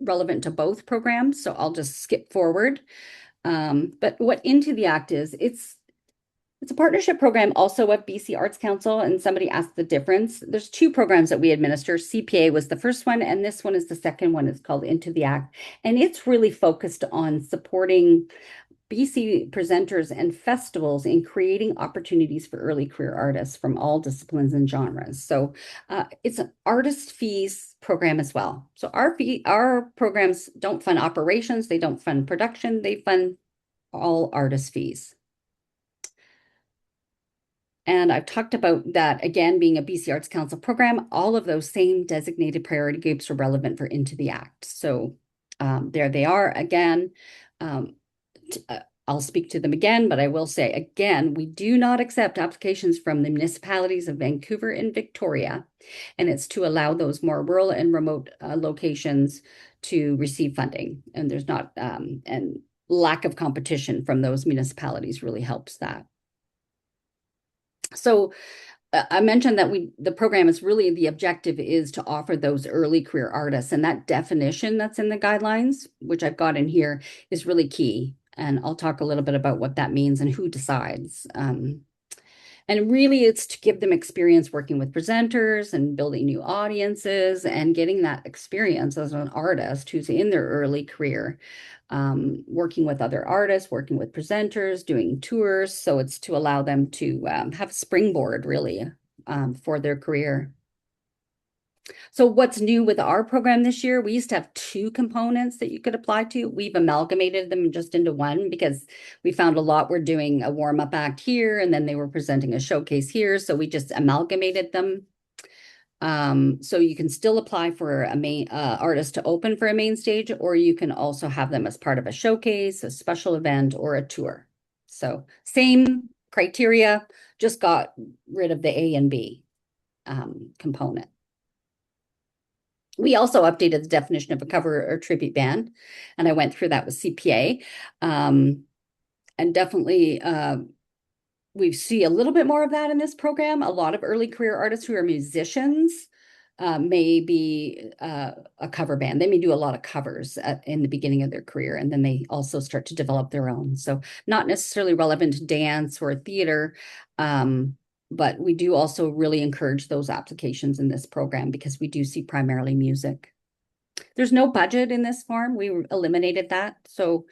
relevant to both programs, so I'll just skip forward. But what Into the Act is, it's a partnership program also at BC Arts Council, and somebody asked the difference. There's two programs that we administer. CPA was the first one, and this one is the second one. It's called Into the Act, and it's really focused on supporting BC presenters and festivals in creating opportunities for early career artists from all disciplines and genres. So it's an artist fees program as well. So our programs don't fund operations, they don't fund production, they fund all artist fees. And I've talked about that again, being a BC Arts Council program, all of those same designated priority groups are relevant for Into the Act. So there they are again. I'll speak to them again, but I will say again, we do not accept applications from the municipalities of Vancouver and Victoria, and it's to allow those more rural and remote locations to receive funding. And there's not, and lack of competition from those municipalities really helps that. So I mentioned that the program is really the objective is to offer those early career artists, and that definition that's in the guidelines, which I've got in here, is really key. And I'll talk a little bit about what that means and who decides. And really, it's to give them experience working with presenters and building new audiences and getting that experience as an artist who's in their early career, working with other artists, working with presenters, doing tours. So it's to allow them to have a springboard really for their career. So what's new with our program this year? We used to have two components that you could apply to. We've amalgamated them just into one because we found a lot were doing a warm-up act here and then they were presenting a showcase here. So we just amalgamated them. So you can still apply for a main artist to open for a main stage, or you can also have them as part of a showcase, a special event, or a tour. So same criteria, just got rid of the A and B component. We also updated the definition of a cover or tribute band, and I went through that with CPA. And definitely, we see a little bit more of that in this program. A lot of early career artists who are musicians may be a cover band. They may do a lot of covers in the beginning of their career, and then they also start to develop their own. So not necessarily relevant to dance or theater, but we do also really encourage those applications in this program because we do see primarily music. There's no budget in this form. We eliminated that. So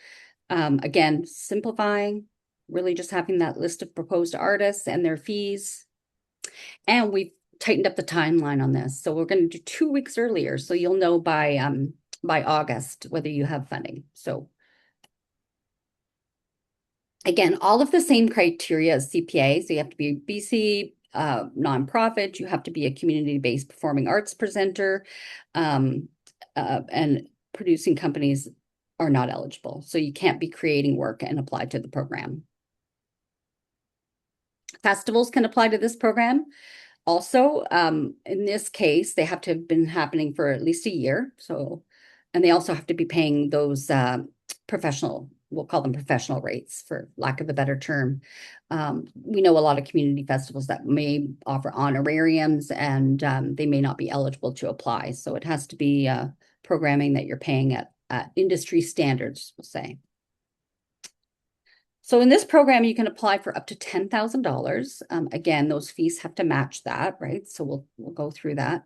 again, simplifying, really just having that list of proposed artists and their fees. And we've tightened up the timeline on this. So we're going to do 2 weeks earlier. So you'll know by August whether you have funding. So again, all of the same criteria as CPA. So you have to be BC nonprofit, you have to be a community-based performing arts presenter, and producing companies are not eligible. So you can't be creating work and apply to the program. Festivals can apply to this program. Also, in this case, they have to have been happening for at least a year. So, and they also have to be paying those professional, we'll call them professional rates for lack of a better term. We know a lot of community festivals that may offer honorariums and they may not be eligible to apply. So it has to be programming that you're paying at industry standards, we'll say. So in this program, you can apply for up to $10,000. Again, those fees have to match that, right? So we'll go through that.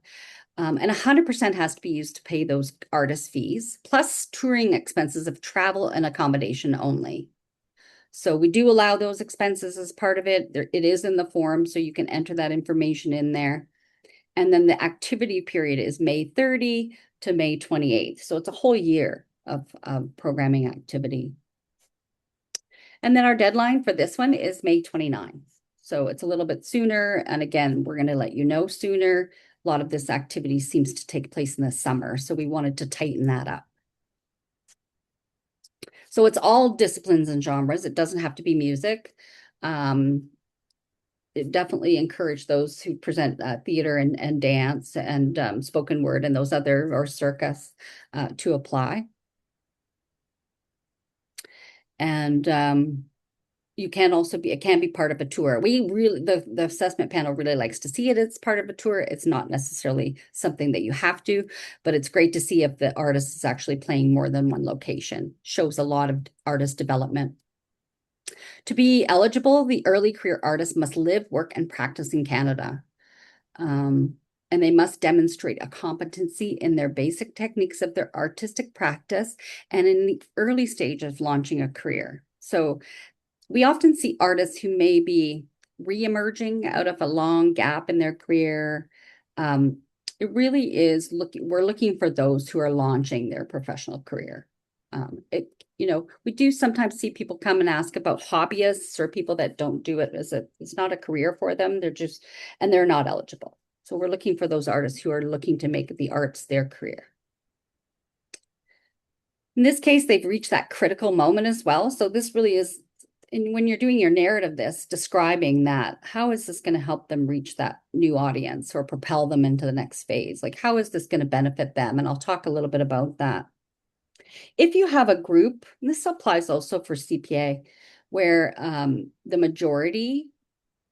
And 100% has to be used to pay those artist fees, plus touring expenses of travel and accommodation only. So we do allow those expenses as part of it. It is in the form, so you can enter that information in there. And then the activity period is May 30 to May 28th. So it's a whole year of programming activity. And then our deadline for this one is May 29th. So it's a little bit sooner. And again, we're going to let you know sooner. A lot of this activity seems to take place in the summer. So we wanted to tighten that up. So it's all disciplines and genres. It doesn't have to be music. It definitely encourage those who present theater and dance and spoken word and those other, or circus, to apply. And you can also be, it can be part of a tour. The assessment panel really likes to see it as part of a tour. It's not necessarily something that you have to, but it's great to see if the artist is actually playing more than one location. Shows a lot of artist development. To be eligible, the early career artist must live, work, and practice in Canada. And they must demonstrate a competency in their basic techniques of their artistic practice and in the early stage of launching a career. So we often see artists who may be re-emerging out of a long gap in their career. It really is we're looking for those who are launching their professional career. We do sometimes see people come and ask about hobbyists or people that don't do it it's not a career for them. They're not eligible. So we're looking for those artists who are looking to make the arts their career. In this case, they've reached that critical moment as well. So this really is, and when you're doing your narrative, describing that, how is this going to help them reach that new audience or propel them into the next phase? Like, how is this going to benefit them? And I'll talk a little bit about that. If you have a group, and this applies also for CPA, where the majority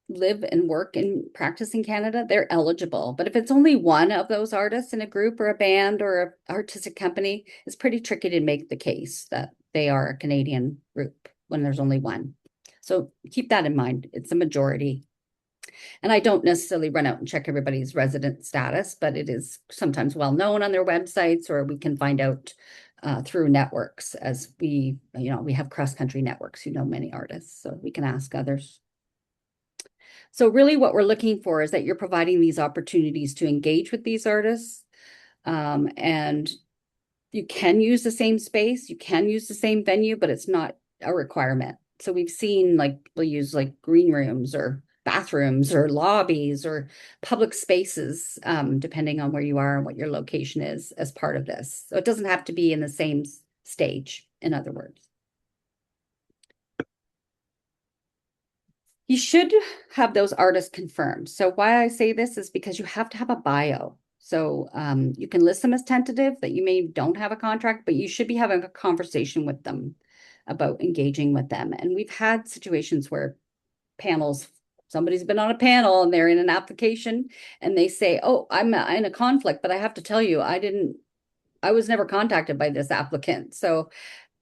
live and work and practice in Canada, they're eligible. But if it's only one of those artists in a group or a band or an artistic company, it's pretty tricky to make the case that they are a Canadian group when there's only one. So keep that in mind. It's a majority. And I don't necessarily run out and check everybody's resident status, but it is sometimes well known on their websites, or we can find out through networks, as we have cross-country networks who know many artists, so we can ask others. So really what we're looking for is that you're providing these opportunities to engage with these artists. And you can use the same space, you can use the same venue, but it's not a requirement. So we've seen we'll use green rooms or bathrooms or lobbies or public spaces, depending on where you are and what your location is as part of this. So it doesn't have to be in the same stage, in other words. You should have those artists confirmed. So why I say this is because you have to have a bio. So you can list them as tentative, that you don't have a contract, but you should be having a conversation with them about engaging with them. And we've had situations where somebody's been on a panel and they're in an application and they say, oh, I'm in a conflict, but I have to tell you, I was never contacted by this applicant. So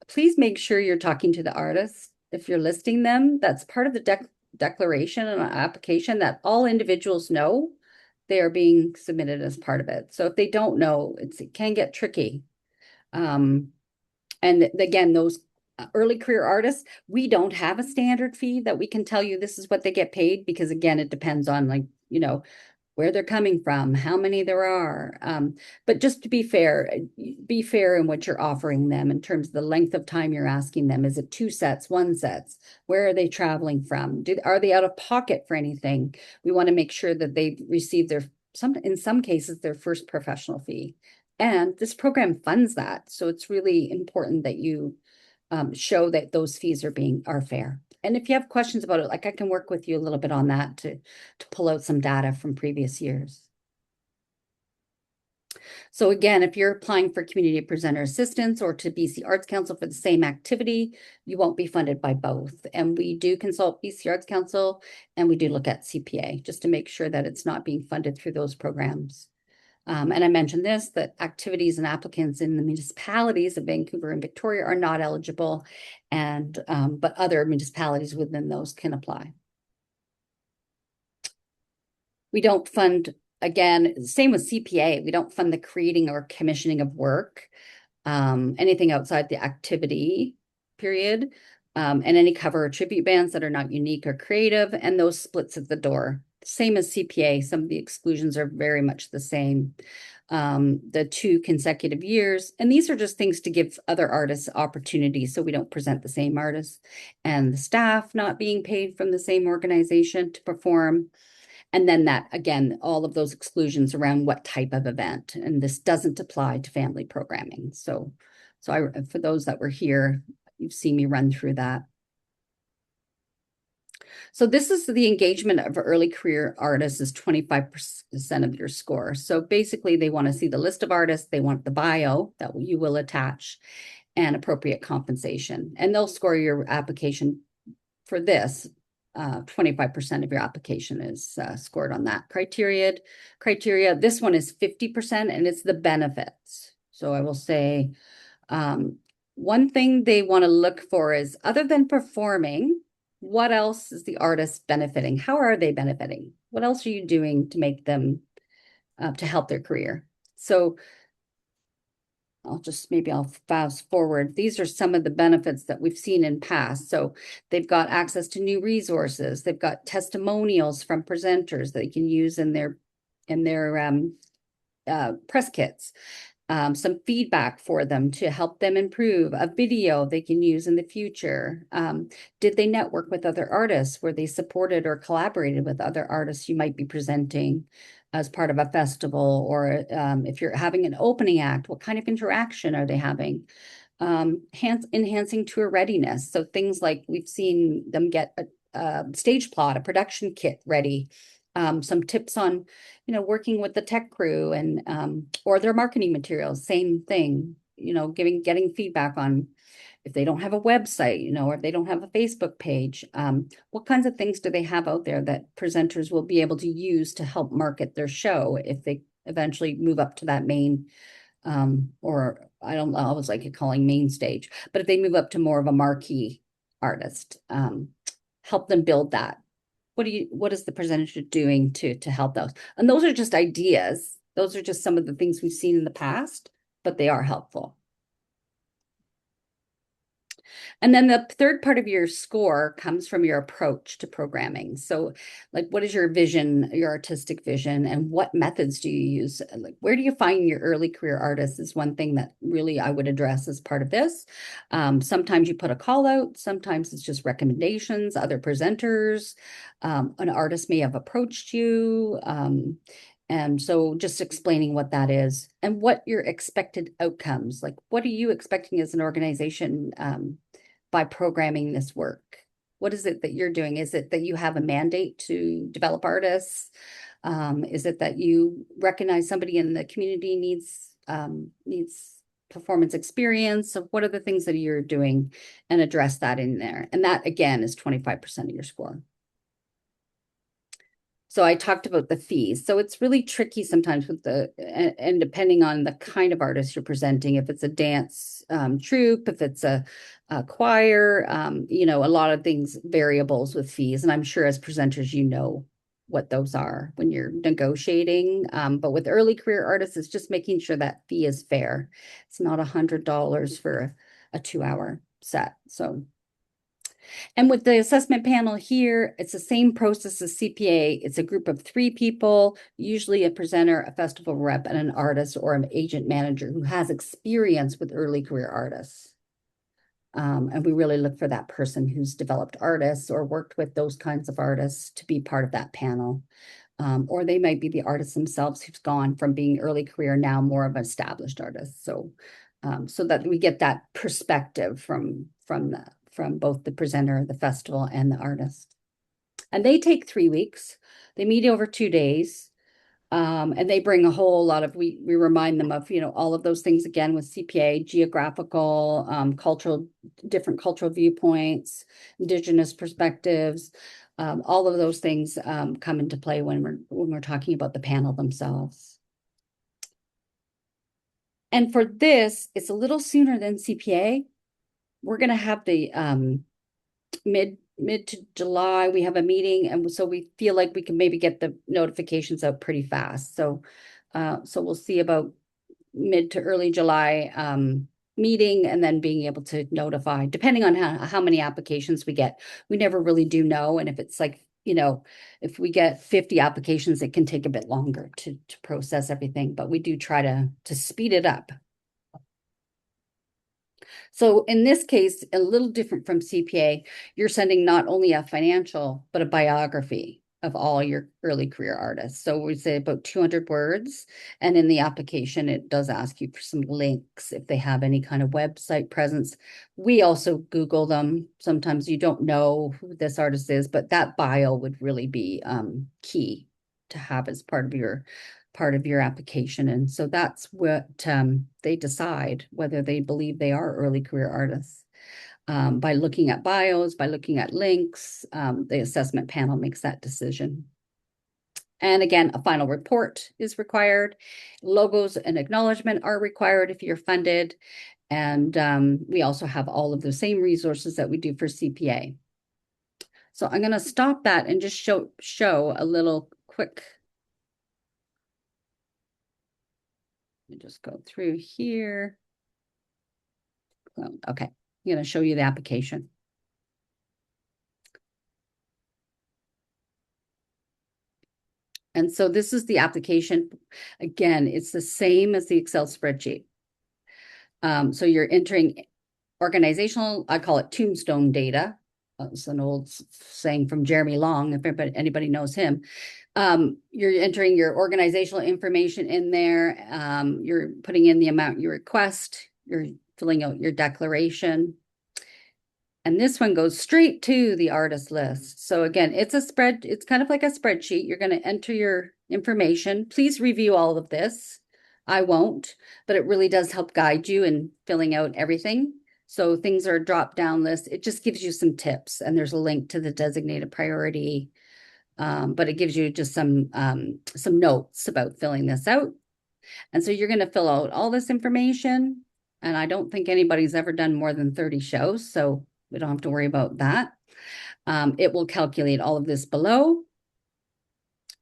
please make sure you're talking to the artist. If you're listing them, that's part of the declaration and application, that all individuals know they are being submitted as part of it. So if they don't know, it can get tricky. And again, those early career artists, we don't have a standard fee that we can tell you this is what they get paid, because again, it depends on where they're coming from, how many there are. But just to be fair in what you're offering them in terms of the length of time you're asking them. Is it 2 sets, 1 sets? Where are they traveling from? Are they out of pocket for anything? We want to make sure that they receive in some cases, their first professional fee. And this program funds that. So it's really important that you show that those fees are fair. And if you have questions about it, I can work with you a little bit on that to pull out some data from previous years. So again, if you're applying for community presenter assistance or to BC Arts Council for the same activity, you won't be funded by both. And we do consult BC Arts Council, and we do look at CPA just to make sure that it's not being funded through those programs. And I mentioned that activities and applicants in the municipalities of Vancouver and Victoria are not eligible, but other municipalities within those can apply. We don't fund, again, same with CPA, we don't fund the creating or commissioning of work, anything outside the activity period, and any cover or tribute bands that are not unique or creative, and those splits at the door. Same as CPA, some of the exclusions are very much the same. The 2 consecutive years, and these are just things to give other artists opportunities so we don't present the same artists, and the staff not being paid from the same organization to perform. And then that, again, all of those exclusions around what type of event, and this doesn't apply to family programming. So for those that were here, you've seen me run through that. So this is the engagement of early career artists is 25% of your score. So basically they want to see the list of artists, they want the bio that you will attach, and appropriate compensation. And they'll score your application for this, 25% of your application is scored on that criteria. This one is 50%, and it's the benefits. So I will say, one thing they want to look for is, other than performing, what else is the artist benefiting? How are they benefiting? What else are you doing to make them, to help their career? So I'll fast forward. These are some of the benefits that we've seen in past. So they've got access to new resources. They've got testimonials from presenters that they can use in their press kits. Some feedback for them to help them improve, a video they can use in the future. Did they network with other artists? Were they supported or collaborated with other artists you might be presenting as part of a festival? Or if you're having an opening act, what kind of interaction are they having? Enhancing tour readiness. So things like, we've seen them get a stage plot, a production kit ready. Some tips on, working with the tech crew and or their marketing materials, same thing, getting feedback on if they don't have a website, or if they don't have a Facebook page, what kinds of things do they have out there that presenters will be able to use to help market their show if they eventually move up to that main, or I always like it calling main stage, but if they move up to more of a marquee artist, help them build that. What is the percentage doing to help those? And those are just ideas. Those are just some of the things we've seen in the past, but they are helpful. And then the third part of your score comes from your approach to programming. So like, what is your vision, your artistic vision, and what methods do you use? Like, where do you find your early career artists is one thing that really I would address as part of this. Sometimes you put a call out, sometimes it's just recommendations, other presenters, an artist may have approached you. And so just explaining what that is and what your expected outcomes, like what are you expecting as an organization by programming this work? What is it that you're doing? Is it that you have a mandate to develop artists? Is it that you recognize somebody in the community needs performance experience? So what are the things that you're doing, and address that in there? And that again is 25% of your score. So I talked about the fees. So it's really tricky sometimes with and depending on the kind of artist you're presenting, if it's a dance troupe, if it's a choir, a lot of things, variables with fees. And I'm sure as presenters, what those are when you're negotiating. But with early career artists, it's just making sure that fee is fair. It's not $100 for a 2-hour set. And with the assessment panel here, it's the same process as CPA. It's a group of 3 people, usually a presenter, a festival rep, and an artist or an agent manager who has experience with early career artists. And we really look for that person who's developed artists or worked with those kinds of artists to be part of that panel. Or they might be the artists themselves who've gone from being early career now more of an established artist. So that we get that perspective from both the presenter, the festival, and the artist. And they take 3 weeks. They meet over 2 days. And they bring a whole lot of, we remind them of, all of those things again with CPA, geographical, different cultural viewpoints, Indigenous perspectives, all of those things come into play when we're talking about the panel themselves. And for this, it's a little sooner than CPA. We're going to have the mid to July, we have a meeting, and so we feel like we can maybe get the notifications out pretty fast. So we'll see about mid to early July meeting, and then being able to notify, depending on how many applications we get. We never really do know, and if it's like, if we get 50 applications, it can take a bit longer to process everything, but we do try to speed it up. So in this case, a little different from CPA, you're sending not only a financial, but a biography of all your early career artists. So we say about 200 words. And in the application, it does ask you for some links if they have any kind of website presence. We also Google them. Sometimes you don't know who this artist is, but that bio would really be key to have as part of your application. And so that's what they decide whether they believe they are early career artists. by looking at bios, by looking at links. The assessment panel makes that decision. And again, a final report is required. Logos and acknowledgement are required if you're funded. And we also have all of the same resources that we do for CPA. So I'm going to stop that and just show a little quick. Let me just go through here. Okay, I'm going to show you the application. And so this is the application. Again, it's the same as the Excel spreadsheet. So you're entering organizational, I call it tombstone data. It's an old saying from Jeremy Long, if anybody knows him. You're entering your organizational information in there. You're putting in the amount you request. You're filling out your declaration. And this one goes straight to the artist list. So again, it's kind of like a spreadsheet. You're going to enter your information. Please review all of this. I won't, but it really does help guide you in filling out everything. So things are a drop down list. It just gives you some tips, and there's a link to the designated priority. But it gives you just some notes about filling this out. And so you're going to fill out all this information. And I don't think anybody's ever done more than 30 shows. So we don't have to worry about that. It will calculate all of this below.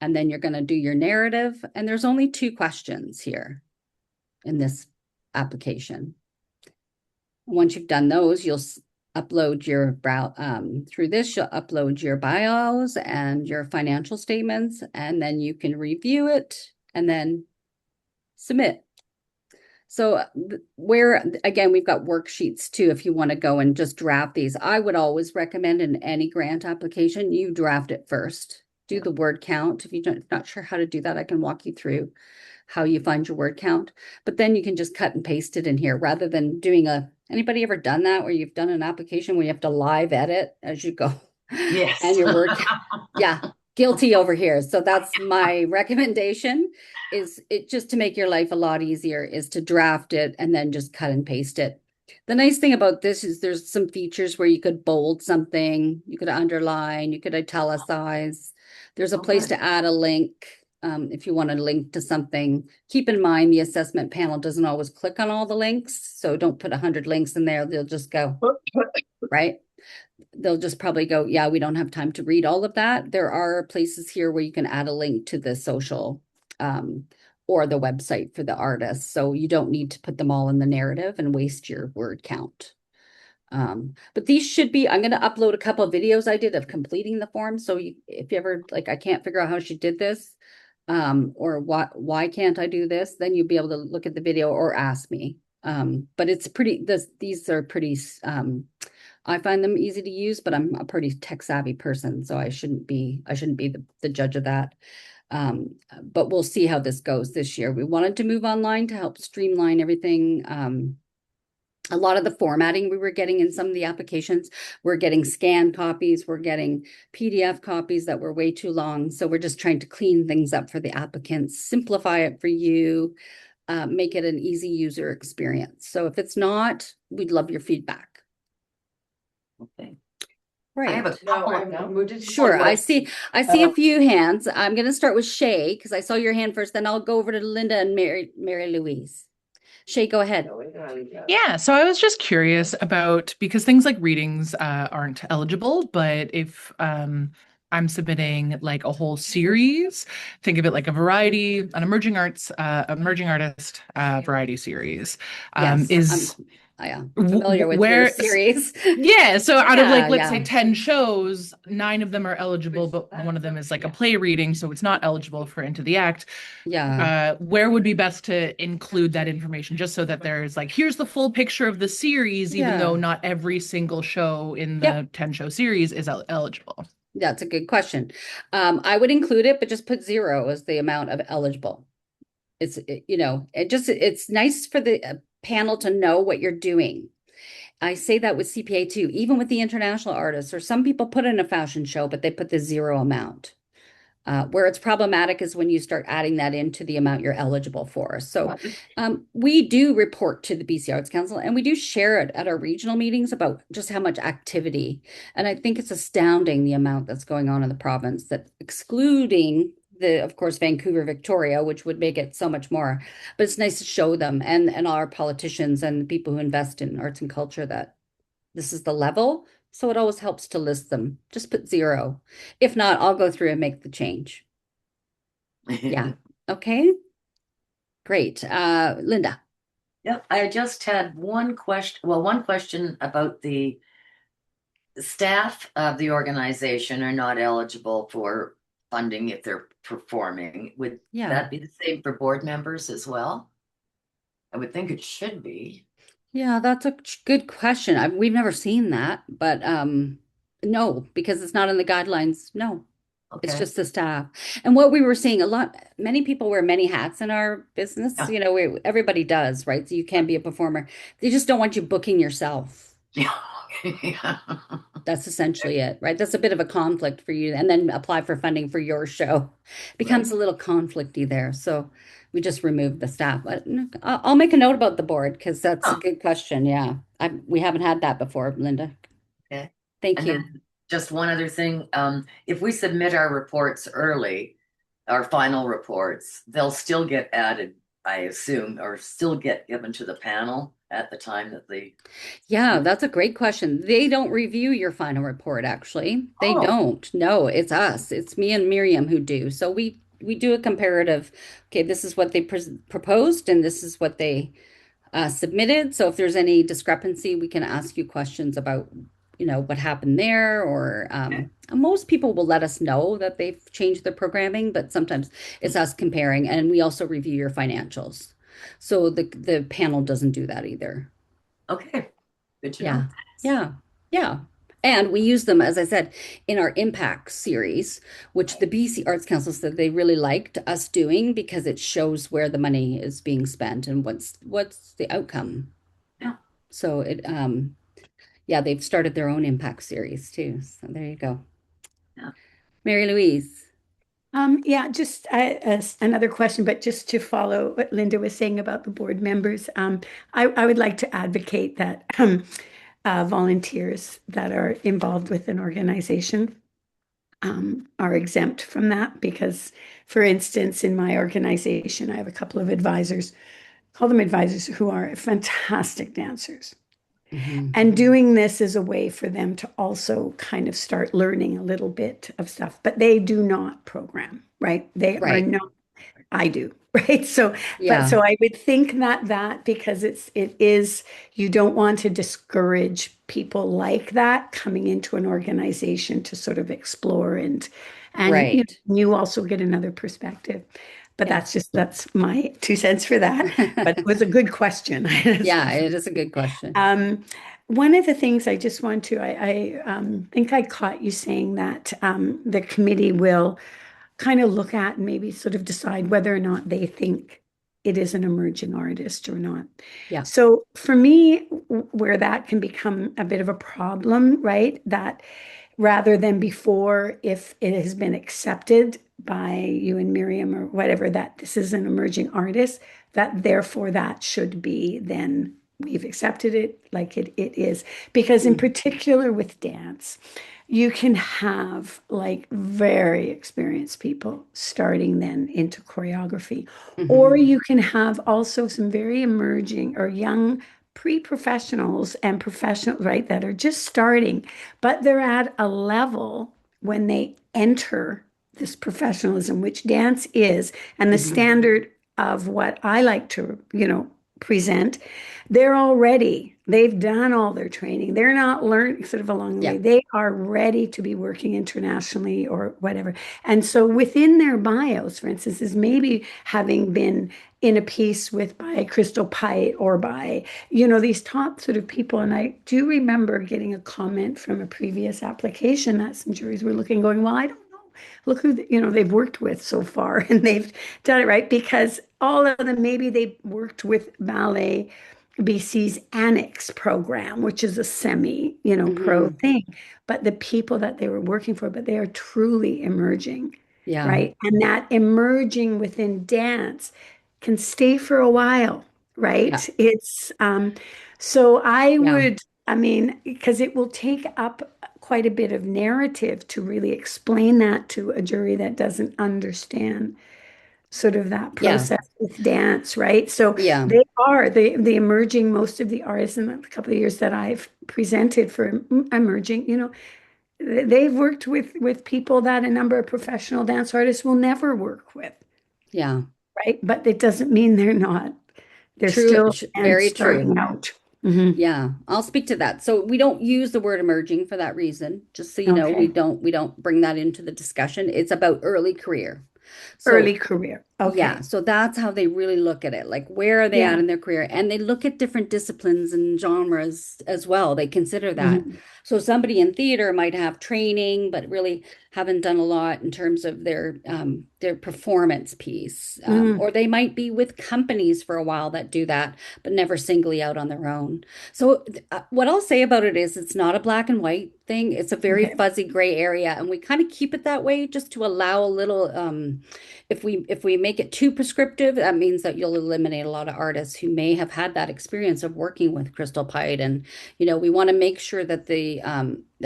And then you're going to do your narrative. And there's only 2 questions here in this application. Once you've done those, you'll upload your through this, you'll upload your bios and your financial statements, and then you can review it and then submit. So again, we've got worksheets too, if you want to go and just draft these. I would always recommend in any grant application, you draft it first. Do the word count. If you're not sure how to do that, I can walk you through how you find your word count. But then you can just cut and paste it in here rather than doing anybody ever done that where you've done an application where you have to live edit as you go? Yes. And your word count. Yeah. Guilty over here. So that's my recommendation, is it just to make your life a lot easier is to draft it and then just cut and paste it. The nice thing about this is there's some features where you could bold something, you could underline, you could italicize. There's a place to add a link if you want to link to something. Keep in mind the assessment panel doesn't always click on all the links, so don't put 100 links in there. They'll just go, right? They'll just probably go, yeah, we don't have time to read all of that. There are places here where you can add a link to the social or the website for the artist. So you don't need to put them all in the narrative and waste your word count. But these should be, I'm going to upload a couple of videos I did of completing the form. So if you ever, like, I can't figure out how she did this, or why can't I do this? Then you'll be able to look at the video or ask me. But it's these are pretty, I find them easy to use, but I'm a pretty tech savvy person, so I shouldn't be the judge of that. But we'll see how this goes this year. We wanted to move online to help streamline everything. A lot of the formatting we were getting in some of the applications, we're getting scanned copies, we're getting PDF copies that were way too long. So we're just trying to clean things up for the applicants, simplify it for you, make it an easy user experience. So if it's not, we'd love your feedback. Okay. Right. I have a couple Sure. I see a few hands. I'm going to start with Shay because I saw your hand first. Then I'll go over to Linda and Mary Louise. Shay, go ahead. Yeah, so I was just curious about, because things like readings aren't eligible, but if I'm submitting like a whole series, think of it like an emerging artist variety series. Yes, I'm familiar with your series. Yeah, so out of like, let's say 10 shows, 9 of them are eligible, but one of them is like a play reading, so it's not eligible for Into the Act. Yeah. Where would be best to include that information, just so that there's like, here's the full picture of the series, even though not every single show in the 10-show series is eligible? That's a good question. I would include it, but just put 0 as the amount of eligible. It's nice for the panel to know what you're doing. I say that with CPA too, even with the international artists, or some people put in a fashion show, but they put the 0 amount. Where it's problematic is when you start adding that into the amount you're eligible for. So Right. we do report to the BC Arts Council and we do share it at our regional meetings about just how much activity. And I think it's astounding the amount that's going on in the province, that excluding of course, Vancouver, Victoria, which would make it so much more. But it's nice to show them and our politicians and the people who invest in arts and culture that this is the level. So it always helps to list them. Just put 0. If not, I'll go through and make the change. Yeah. Okay. Great. Linda. Yep, I just had one question about the staff of the organization are not eligible for funding if they're performing. Would Yeah. that be the same for board members as well? I would think it should be. Yeah, that's a good question. We've never seen that, but no, because it's not in the guidelines. No. It's Okay. just the staff. And what we were seeing many people wear many hats in our business. Yeah. You know, everybody does, right? So you can be a performer. They just don't want you booking yourself. Yeah. Yeah. That's essentially it, right? That's a bit of a conflict for you. And then apply for funding for your show. Becomes a little conflicty there. So we just removed the staff. But I'll make a note about the board because that's a Oh, good question. Yeah. We haven't had that before, Linda. okay. Thank And you. then just one other thing, if we submit our reports early, our final reports, they'll still get added, I assume, or still get given to the panel at the time that they. Yeah, that's a great question. They don't review your final report, actually. They Oh, don't. No, it's us. It's me and Miriam who do. So we do a comparative. Okay, this is what they proposed, and this is what they submitted. So if there's any discrepancy, we can ask you questions about, what happened there, or okay. most people will let us know that they've changed their programming, but sometimes it's us comparing, and we also review your financials. So the panel doesn't do that either. Okay. Good to Yeah, know. yeah, yeah. And we use them, as I said, in our impact series, which the BC Arts Council said they really liked us doing because it shows where the money is being spent and what's the outcome. Yeah. So yeah, they've started their own impact series too. So there you go. Yeah. Mary Louise. Yeah, just another question, but just to follow what Linda was saying about the board members, I would like to advocate that volunteers that are involved with an organization are exempt from that because, for instance, in my organization, I have a couple of advisors, call them advisors, who are fantastic dancers. And doing this is a way for them to also kind of start learning a little bit of stuff, but they do not program, right? They are Right. not, I do, right? So, Yeah. but so I would think that because it is, you don't want to discourage people like that coming into an organization to sort of explore and Right. you also get another perspective. But Yeah. that's my 2 cents for that. But it was a good question. Yeah, it is a good question. One of the things I just want to, I think I caught you saying that the committee will kind of look at and maybe sort of decide whether or not they think it is an emerging artist or not. Yeah. So for me, where that can become a bit of a problem, right? That rather than before, if it has been accepted by you and Miriam or whatever, that this is an emerging artist, that therefore that should be then we've accepted it like it is. Because in particular with dance, you can have like very experienced people starting then into choreography, or you can have also some very emerging or young pre-professionals and professionals, right, that are just starting, but they're at a level when they enter this professionalism, which dance is, and the standard of what I like to, present, they've done all their training. They're not learning sort of along the way. They are ready to be working internationally or whatever. And so within their bios, for instance, is maybe having been in a piece by Crystal Pite or by, these top sort of people. And I do remember getting a comment from a previous application that some juries were looking, going, well, I don't know. Look who, they've worked with so far and they've done it right because all of them, maybe they worked with Ballet BC's Annex program, which is a pro thing, but the people that they were working for, but they are truly emerging Yeah. right? And that emerging within dance can stay for a while, Yeah. right? So I Yeah. would, I mean, because it will take up quite a bit of narrative to really explain that to a jury that doesn't understand sort of that Yeah. process with dance, right? So Yeah. they are the emerging, most of the artists in the couple of years that I've presented for emerging, they've worked with people that a number of professional dance artists will never work with, Yeah. right? But it doesn't mean they're True. still and Very starting true. out. Mhm. Yeah, I'll speak to that. So we don't use the word emerging for that reason. Just so you know, Okay. we don't bring that into the discussion. It's about early career. So Early career. yeah, Okay. so that's how they really look at it. Like, where are they Yeah. at in their career? And they look at different disciplines and genres as well. They consider that. Mhm. So somebody in theater might have training, but really haven't done a lot in terms of their performance piece. Mhm. Or they might be with companies for a while that do that, but never singly out on their own. So what I'll say about it is it's not a black and white thing. It's a very Okay. fuzzy gray area, and we kind of keep it that way just to allow a little if we make it too prescriptive, that means that you'll eliminate a lot of artists who may have had that experience of working with Crystal Pite. And we want to make sure that the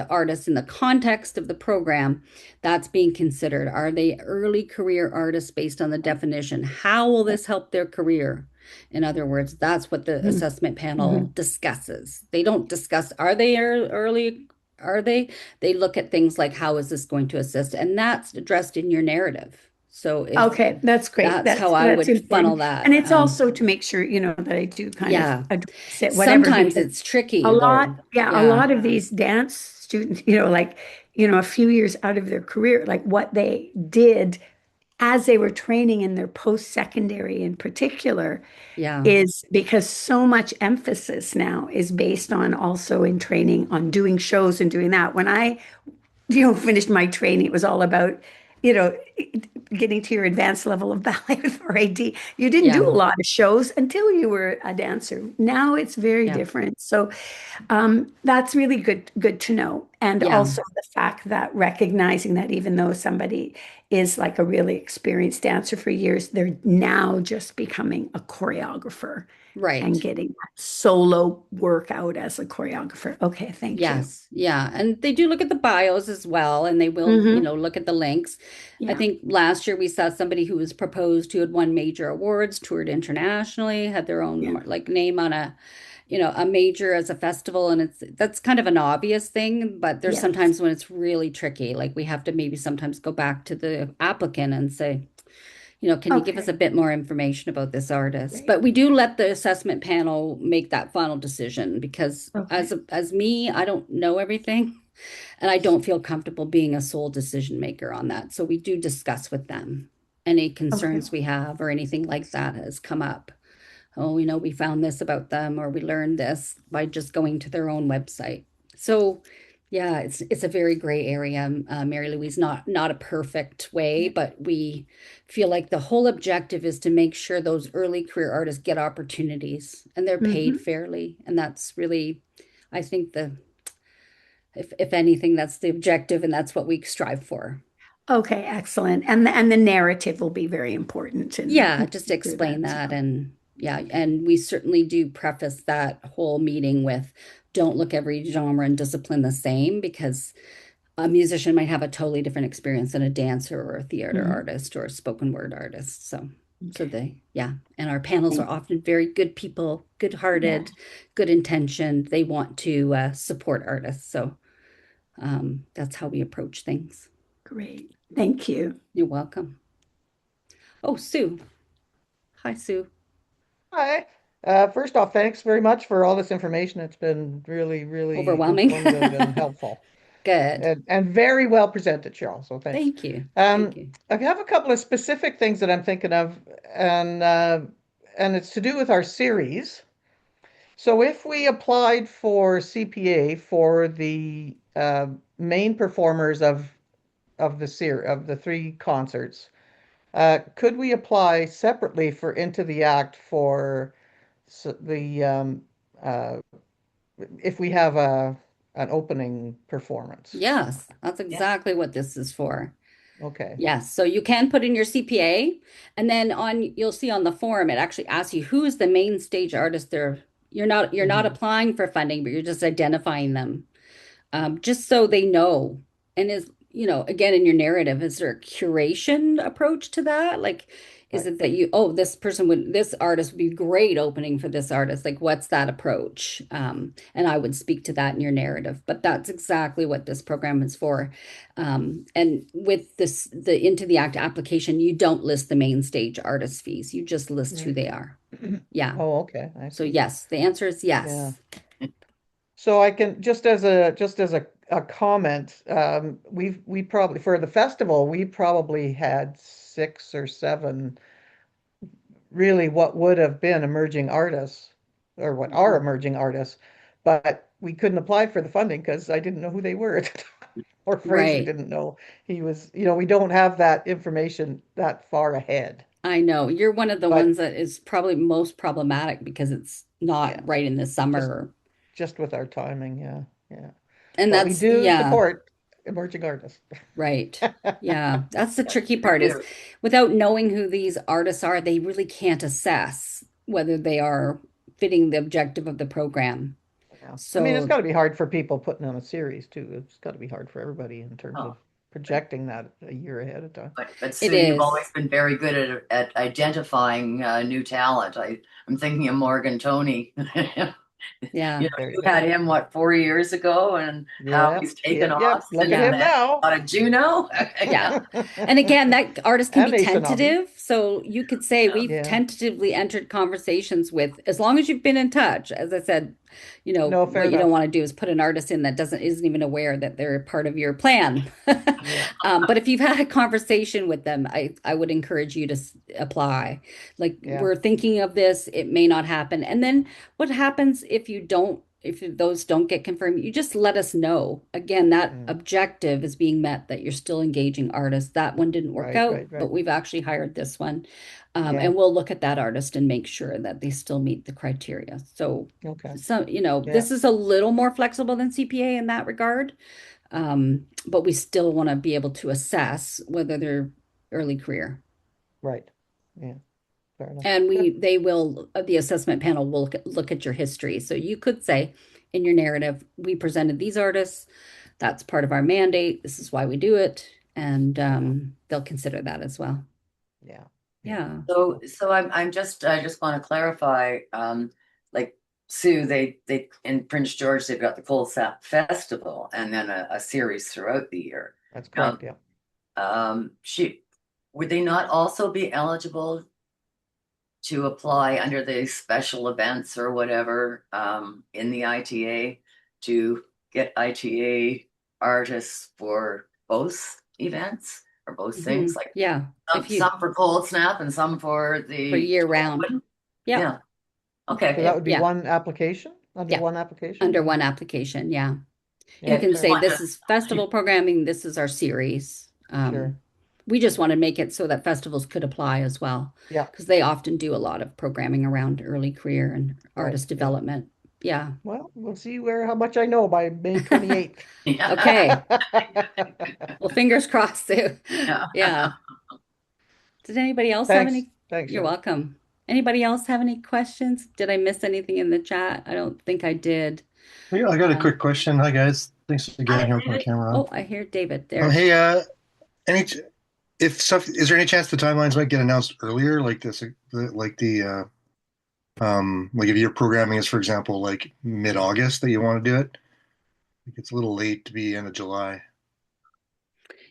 artists in the context of the program that's being considered. Are they early career artists based on the definition? How will this help their career? In other words, that's what the Mhm. assessment panel Mhm. discusses. They don't discuss, are they early? Are they? They look at things like, how is this going to assist? And that's addressed in your narrative. So if Okay, that's great. that's how I That's would funnel important. And that. it's also to make sure, that I do kind of Yeah, address it, whatever, sometimes because it's tricky a lot, though. yeah, a Yeah, lot of these dance students, like, a few years out of their career, like what they did as they were training in their post-secondary in particular yeah, is because so much emphasis now is based on also in training on doing shows and doing that. When I finished my training, it was all about, you know, getting to your advanced level of ballet with RAD. You didn't do yeah, a lot of shows until you were a dancer. Now it's very yeah, different. So that's really good to know. And yeah. also the fact that recognizing that even though somebody is like a really experienced dancer for years, they're now just becoming a choreographer and Right. getting that solo workout as a choreographer. Okay, thank you. Yes, yeah. And they do look at the bios as well, and they will, Hmm. look at the links. I Yeah. think last year we saw somebody who was proposed who had won major awards, toured internationally, had their own Yeah. like name on a major as a festival, and that's kind of an obvious thing, but there's Yes. sometimes when it's really tricky. Like we have to maybe sometimes go back to the applicant and say, can you give us Okay. a bit more information about this artist? Great. But we do let the assessment panel make that final decision because Okay. as me, I don't know everything and I don't feel comfortable being a sole decision maker on that. So we do discuss with them any Okay. concerns we have or anything like that has come up. Oh, we found this about them or we learned this by just going to their own website. So yeah, it's a very gray area, Mary Louise, not a perfect way, Yeah. but we feel like the whole objective is to make sure those early career artists get opportunities and they're paid Hmm. fairly. And that's really, I think if anything, that's the objective and that's what we strive for. Okay, excellent. And the narrative will be very important Yeah, in just through that explain as that well. and yeah, and we certainly do preface that whole meeting with don't look every genre and discipline the same because a musician might have a totally different experience than a dancer or a theater Mhm. artist or a spoken word artist. So Okay. yeah, and our panels are Thank often very good people, Yeah, good-hearted, good intentioned. They want to support artists. So that's how we approach things. great. Thank you. You're welcome. Oh, Sue. Hi, Sue. Hi. First off, thanks very much for all this information. It's been really, really Overwhelming. informative and helpful Good. and very well presented, Cheryl. So thanks. Thank you. Thank Um, you. I have a couple of specific things that I'm thinking of, and it's to do with our series. So if we applied for CPA for the main performers of the three concerts, could we apply separately for Into the Act for the uh, if we have an opening performance? Yes, that's Yeah. exactly what this is for. Okay. Yes, so you can put in your CPA, and then you'll see on the form it actually asks you who is the main stage artist there. You're not Mhm. applying for funding, but you're just identifying them, just so they know. And again, in your narrative, is there a curation approach to that? Like, is Right. it that this artist would be great opening for this artist? Like, what's that approach? And I would speak to that in your narrative, but that's exactly what this program is for. And with the Into the Act application, you don't list the main stage artist fees. You just list who Right. they are. Yeah. Oh, okay. I So see. yes, the answer is Yeah. yes. So I can just as a comment, we probably for the festival we probably had 6 or 7 really what would have been emerging artists or what are Mhm. emerging artists, but we couldn't apply for the funding because I didn't know who they were at the time, or Fraser Right. didn't know he was. We don't have that information that far ahead. I know you're one of the But ones that is probably most problematic because it's not yeah, right in the just summer. just with our timing, yeah, yeah. And But we that's, do yeah, support emerging artists. right. Yeah, that's the Yes, tricky we part is do. without knowing who these artists are, they really can't assess whether they are fitting the objective of the program. Yeah. I mean, it's So got to be hard for people putting on a series too. It's got to be hard for everybody in terms of Oh, but, projecting that a year ahead of time. but it Sue, you've is. always been very good at identifying new talent. I'm thinking of Morgan Tony. Yeah. There you You go. had him, what, 4 years ago, and how Yeah, he's taken yep, off yep. Look at since Yeah. him then. now. Got a Juno. Yeah. Yeah. And again, that artist can And be Asonabi. tentative. So you could say Yeah. we've Yeah. tentatively entered conversations with, as long as you've been in touch. As I said, No, fair what you don't enough. want to do is put an artist in that isn't even aware that they're part of your plan. Yeah. But if you've had a conversation with them, I would encourage you to apply. Like, Yeah. we're thinking of this, it may not happen. And then what happens if those don't get confirmed, you just let us know. Again, that Mm. objective is being met, that you're still engaging artists. That one didn't work Right, out, right, right. but we've actually hired this one. Yeah. And we'll look at that artist and make sure that they still meet the criteria. So, Okay. Yeah. this is a little more flexible than CPA in that regard. But we still want to be able to assess whether they're early career. Right. Yeah. Fair enough. And Good. the assessment panel will look at your history. So you could say in your narrative, we presented these artists. That's part of our mandate. This is why we do it. And they'll consider that as well. Yeah. Yeah. Yeah. So I just want to clarify, like Sue, they in Prince George they've got the Colesap Festival and then a series throughout the year. That's correct. Yeah. She would they not also be eligible to apply under the special events or whatever in the ITA to get ITA artists for both events or both things, like Yeah. If you some for Cold Snap and some for for the year round. Yeah. Yeah. Okay. So that would be Yeah. one application under Yeah. one application. Under one application. Yeah. You Yeah. can Fair say enough. this is festival programming, this is our series. Sure. We just want to make it so that festivals could apply as well, Yeah. because they often do a lot of programming around early career and Right. artist Yeah. development. Yeah. Well, we'll see how much I know by May 28th. Yeah. Okay. Well, fingers crossed too. Yeah. Yeah. Did anybody else have Thanks. any? Thanks, You're Shelley. welcome. Anybody else have any questions? Did I miss anything in the chat? I don't think I did. Yeah, I got a Uh, quick question. Hi guys, thanks for Hi, getting here with my David. camera on. Oh, I hear David there. Hey, any if stuff is there any chance the timelines might get announced earlier, like this, like like if your programming is, for example, like mid-August that you want to do it? Like it's a little late to be end of July.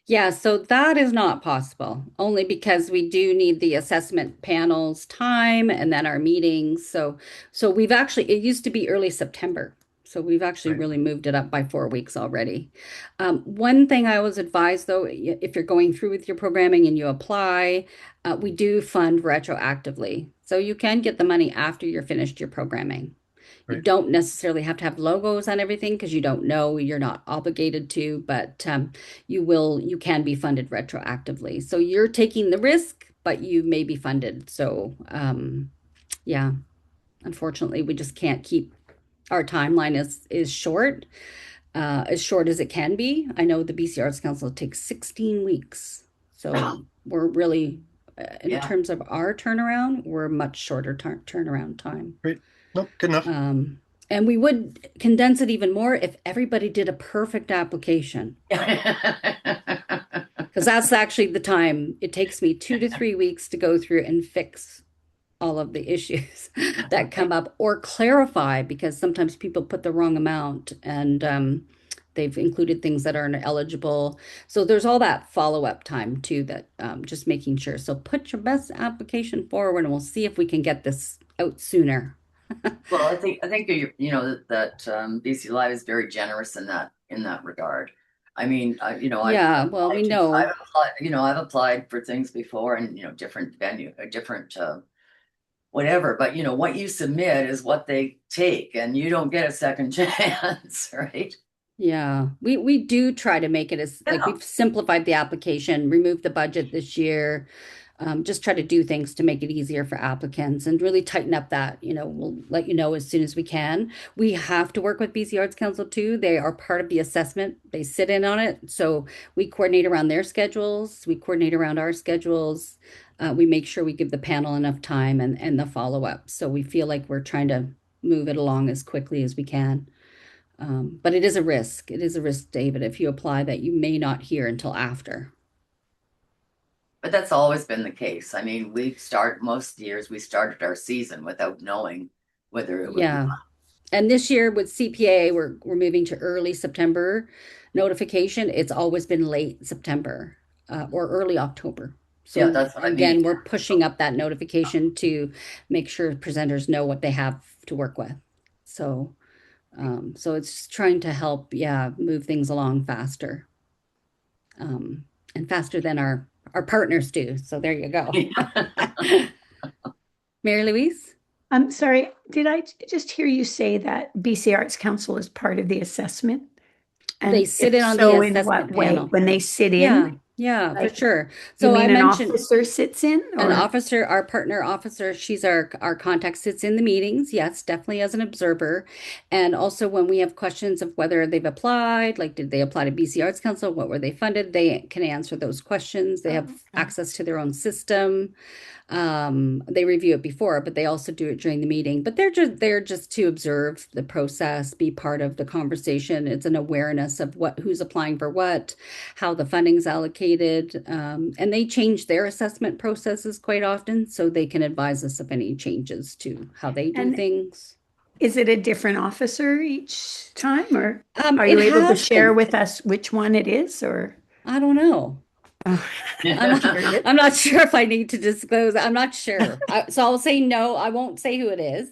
Yeah, so that is not possible, only because we do need the assessment panel's time and then our meetings. So it used to be early September. So we've actually Right. really moved it up by 4 weeks already. One thing I was advised though, if you're going through with your programming and you apply, we do fund retroactively. So you can get the money after you're finished your programming. You Right. don't necessarily have to have logos on everything because you don't know, you're not obligated to, but you can be funded retroactively. So you're taking the risk, but you may be funded. So yeah, unfortunately, we just can't keep our timeline is short as it can be. I know the BC Arts Council takes 16 weeks So we're really, in Yeah. terms of our turnaround, we're much shorter turnaround time. Great. Nope, good enough. And we would condense it even more if everybody did a perfect application, because that's actually the time it takes me 2 to 3 weeks to go through and fix all of the issues that come up or clarify, because sometimes people put the wrong amount and they've included things that aren't eligible. So there's all that follow-up time too, that just making sure. So put your best application forward and we'll see if we can get this out sooner. Well, I think you know that BC Live is very generous in that regard. I mean, Yeah, well, we know. I've applied for things before, and different venue, different whatever. But what you submit is what they take, and you don't get a second chance, right? Yeah, we do try to make it as like Yeah. we've simplified the application, removed the budget this year, just try to do things to make it easier for applicants and really tighten up that, we'll let you know as soon as we can. We have to work with BC Arts Council too. They are part of the assessment. They sit in on it. So we coordinate around their schedules, we coordinate around our schedules. We make sure we give the panel enough time and the follow-up. So we feel like we're trying to move it along as quickly as we can. But it is a risk. It is a risk, David, if you apply that you may not hear until after. But that's always been the case. I mean, most years we started our season without knowing whether it would be. Yeah. And this year with CPA, we're moving to early September notification. It's always been late September or early October. So Yeah, that's what I mean. again, we're pushing up that notification to make sure presenters know what they have to work with. So it's trying to help, move things along faster. And faster than our partners do. So there you go. Mary Louise? I'm sorry, did I just hear you say that BC Arts Council is part of the assessment? And They sit if in on the so, in assessment what way? panel. When they sit Yeah, in? yeah, for Like, sure. You So I mean an mentioned officer sits in? an Or officer, our partner officer, she's our contact, sits in the meetings. Yes, definitely as an observer. And also when we have questions of whether they've applied, like did they apply to BC Arts Council? What were they funded? They can answer those questions. They have okay. access to their own system. They review it before, but they also do it during the meeting. But they're just to observe the process, be part of the conversation. It's an awareness of who's applying for what, how the funding's allocated, and they change their assessment processes quite often, so they can advise us of any changes to how they do And things. Is it a different officer each time, or are It you able to has share been. with us which one it is, or? I don't know. Oh, I'm not sure if I need to disclose. I'm not sure. So I'll say no. I won't say who it is,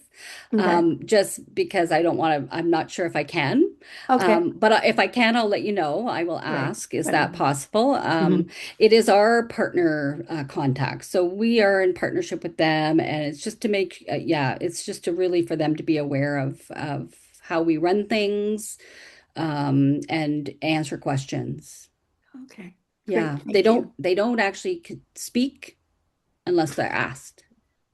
okay. just because I don't want to. I'm not sure if I can. Okay. But if I can, I'll let you know. I will Right. ask, is Right. that possible? Mhm. It is our partner contact. So we are in partnership with them, and it's just to make, it's just to really for them to be aware of how we run things, and answer questions. Okay. Yeah, Great. Thank you. they don't actually speak unless they're asked.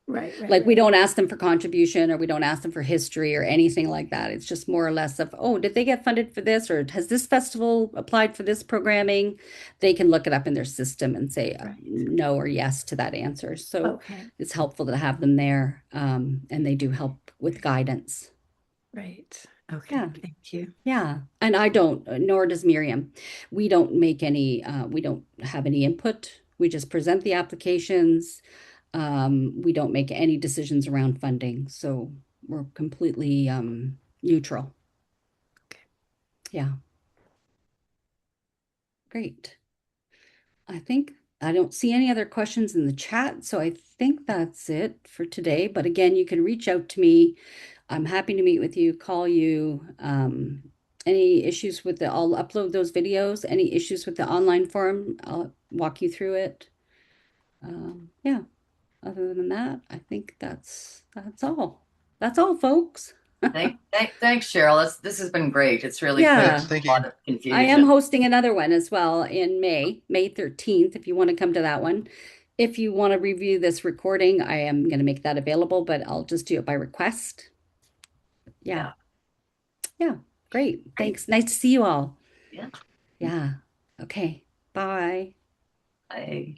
Right. Right. Like we Right. don't ask them for contribution or we don't ask them for history or anything like that. It's just more or less of, oh, did they get funded for this, or has this festival applied for this programming? They can look it up in their system and say Right. no or yes to that answer. So Okay. it's helpful to have them there, and they do help with guidance. Right. Okay. Yeah. Thank you. Yeah, and I don't, nor does Miriam. We don't make any, we don't have any input. We just present the applications. We don't make any decisions around funding, so we're completely neutral. Okay. Yeah, great. I don't see any other questions in the chat, so I think that's it for today. But again, you can reach out to me. I'm happy to meet with you, call you. Any issues with I'll upload those videos. Any issues with the online forum, I'll walk you through it. Yeah, other than that, I think that's all. That's all, folks. Thanks, Cheryl. This has been great. It's really Yeah. cleared Yes, up thank a you. lot of I am confusion. hosting another one as well in May 13th, if you want to come to that one. If you want to review this recording, I am going to make that available, but I'll just do it by request. Yeah. Yeah. Great. Thanks. Nice to see you all. Yeah. Yeah. Okay. Bye. Bye.